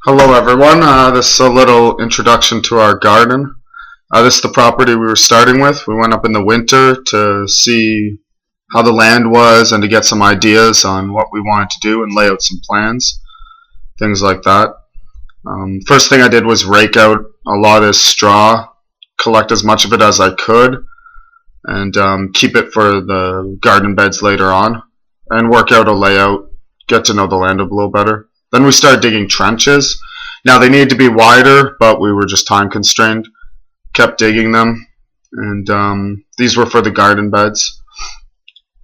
Hello everyone, this is a little introduction to our garden. This is the property we were starting with. We went up in the winter to see how the land was and to get some ideas on what we wanted to do and lay out some plans, things like that. First thing I did was rake out a lot of this straw, collect as much of it as I could, and keep it for the garden beds later on, and work out a layout, get to know the land a little better. Then we started digging trenches. Now they needed to be wider, but we were just time constrained. Kept digging them, and these were for the garden beds.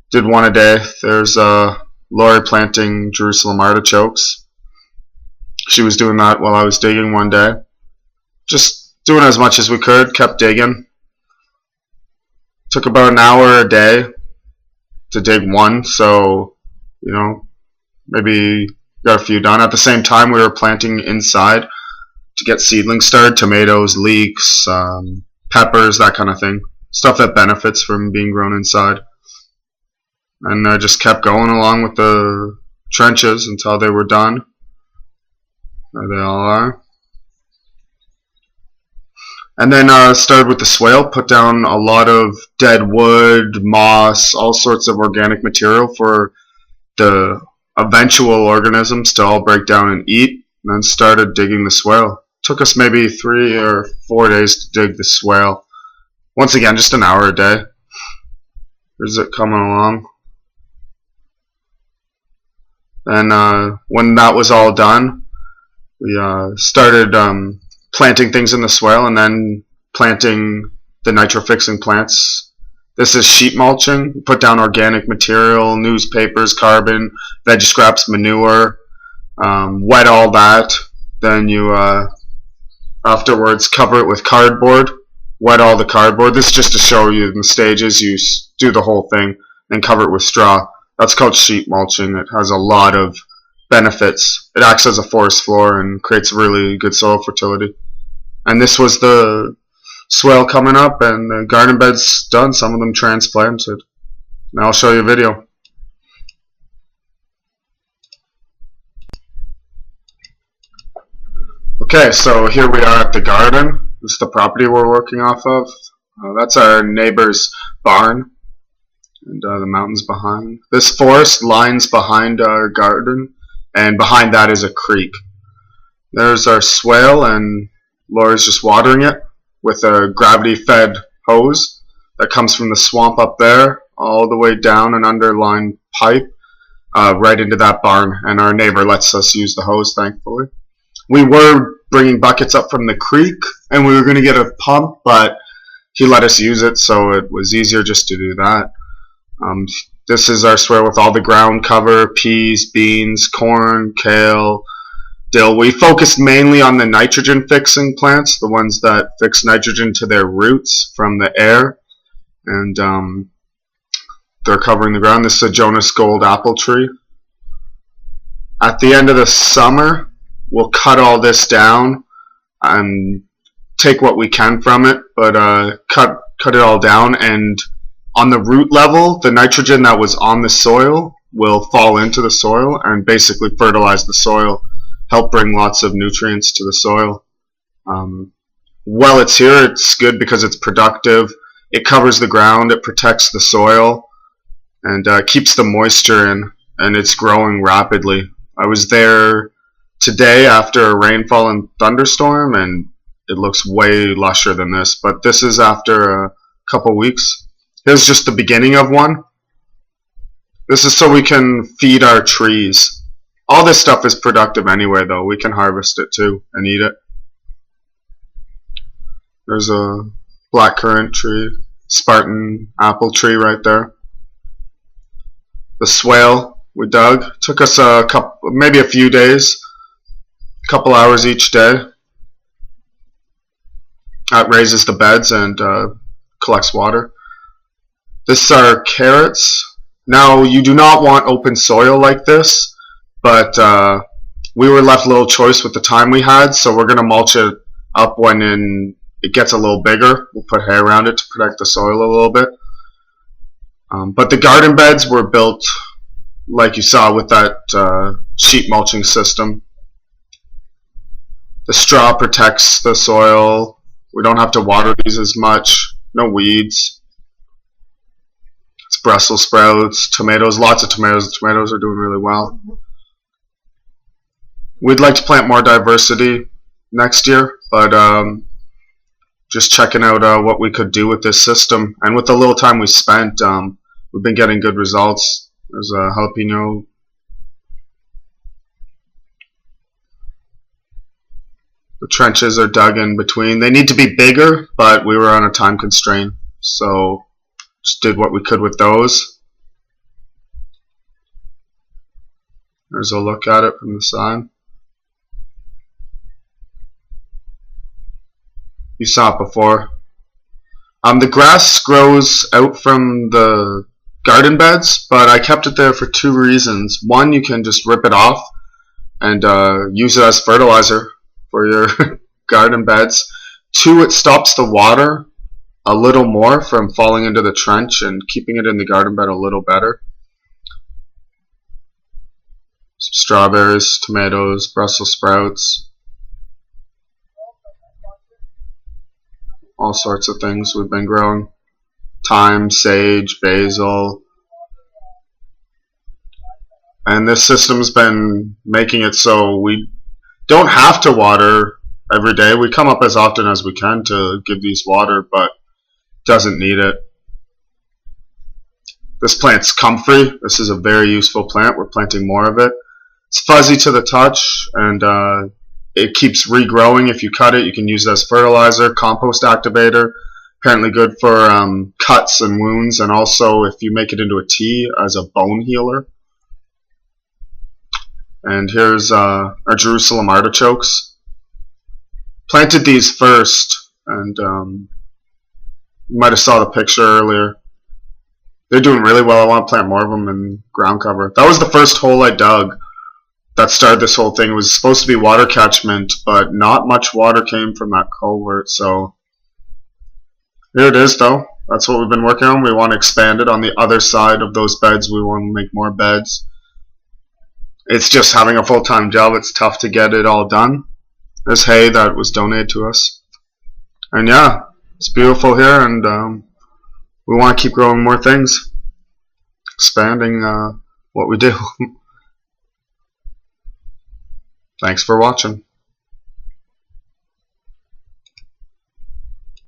Did one a day. There's Lori planting Jerusalem artichokes. She was doing that while I was digging one day. Just doing as much as we could, kept digging. Took about an hour a day to dig one, so, maybe got a few done. At the same time, we were planting inside to get seedlings started, tomatoes, leeks, peppers, that kind of thing. Stuff that benefits from being grown inside. And I just kept going along with the trenches until they were done. There they all are. And then started with the swale, put down a lot of dead wood, moss, all sorts of organic material for the eventual organisms to all break down and eat, and then started digging the swale. Took us maybe 3 or 4 days to dig the swale. Once again, just an hour a day. Here's it coming along. And when that was all done, we started planting things in the swale and then planting the nitro-fixing plants. This is sheet mulching. Put down organic material, newspapers, carbon, veg scraps, manure, wet all that. Then you afterwards cover it with cardboard, wet all the cardboard. This is just to show you the stages. You do the whole thing and cover it with straw. That's called sheet mulching. It has a lot of benefits. It acts as a forest floor and creates really good soil fertility. And this was the swale coming up, and the garden bed's done, some of them transplanted. Now I'll show you a video. Okay, so here we are at the garden. This is the property we're working off of. That's our neighbor's barn, and the mountains behind. This forest lines behind our garden, and behind that is a creek. There's our swale, and Laura's just watering it with a gravity-fed hose that comes from the swamp up there all the way down an underlined pipe right into that barn, and our neighbor lets us use the hose, thankfully. We were bringing buckets up from the creek, and we were going to get a pump, but he let us use it, so it was easier just to do that. This is our swale with all the ground cover, peas, beans, corn, kale, dill. We focused mainly on the nitrogen fixing plants, the ones that fix nitrogen to their roots from the air, and they're covering the ground. This is a Jonas Gold apple tree. At the end of the summer, we'll cut all this down and take what we can from it, but cut it all down, and on the root level, the nitrogen that was on the soil will fall into the soil and basically fertilize the soil, help bring lots of nutrients to the soil. While it's here, it's good because it's productive. It covers the ground, it protects the soil, and keeps the moisture in, and it's growing rapidly. I was there today after a rainfall and thunderstorm, and it looks way lusher than this, but this is after a couple weeks. Here's just the beginning of one. This is so we can feed our trees. All this stuff is productive anyway, though. We can harvest it too and eat it. There's a blackcurrant tree, Spartan apple tree right there. The swale we dug took us maybe a few days, a couple hours each day. That raises the beds and collects water. This is our carrots. Now, you do not want open soil like this, but we were left little choice with the time we had, so we're going to mulch it up when it gets a little bigger. We'll put hay around it to protect the soil a little bit. But the garden beds were built like you saw with that sheet mulching system. The straw protects the soil. We don't have to water these as much. No weeds. It's Brussels sprouts, tomatoes, lots of tomatoes. The tomatoes are doing really well. We'd like to plant more diversity next year, but just checking out what we could do with this system. And with the little time we spent, we've been getting good results. There's a jalapeno. The trenches are dug in between. They need to be bigger, but we were on a time constraint, so just did what we could with those. There's a look at it from the side. You saw it before. The grass grows out from the garden beds, but I kept it there for two reasons. One, you can just rip it off and use it as fertilizer for your garden beds. Two, it stops the water a little more from falling into the trench and keeping it in the garden bed a little better. Some strawberries, tomatoes, Brussels sprouts, all sorts of things we've been growing. Thyme, sage, basil. And this system's been making it so we don't have to water every day. We come up as often as we can to give these water, but doesn't need it. This plant's comfrey. This is a very useful plant. We're planting more of it. It's fuzzy to the touch, and it keeps regrowing. If you cut it, you can use it as fertilizer, compost activator. Apparently good for cuts and wounds, and also if you make it into a tea, as a bone healer. And here's our Jerusalem artichokes. Planted these first, and you might have saw the picture earlier. They're doing really well. I want to plant more of them in ground cover. That was the first hole I dug that started this whole thing. It was supposed to be water catchment, but not much water came from that culvert, so here it is though. That's what we've been working on. We want to expand it on the other side of those beds. We want to make more beds. It's just having a full-time job. It's tough to get it all done. There's hay that was donated to us. And yeah, it's beautiful here, and we want to keep growing more things. Expanding what we do. Thanks for watching.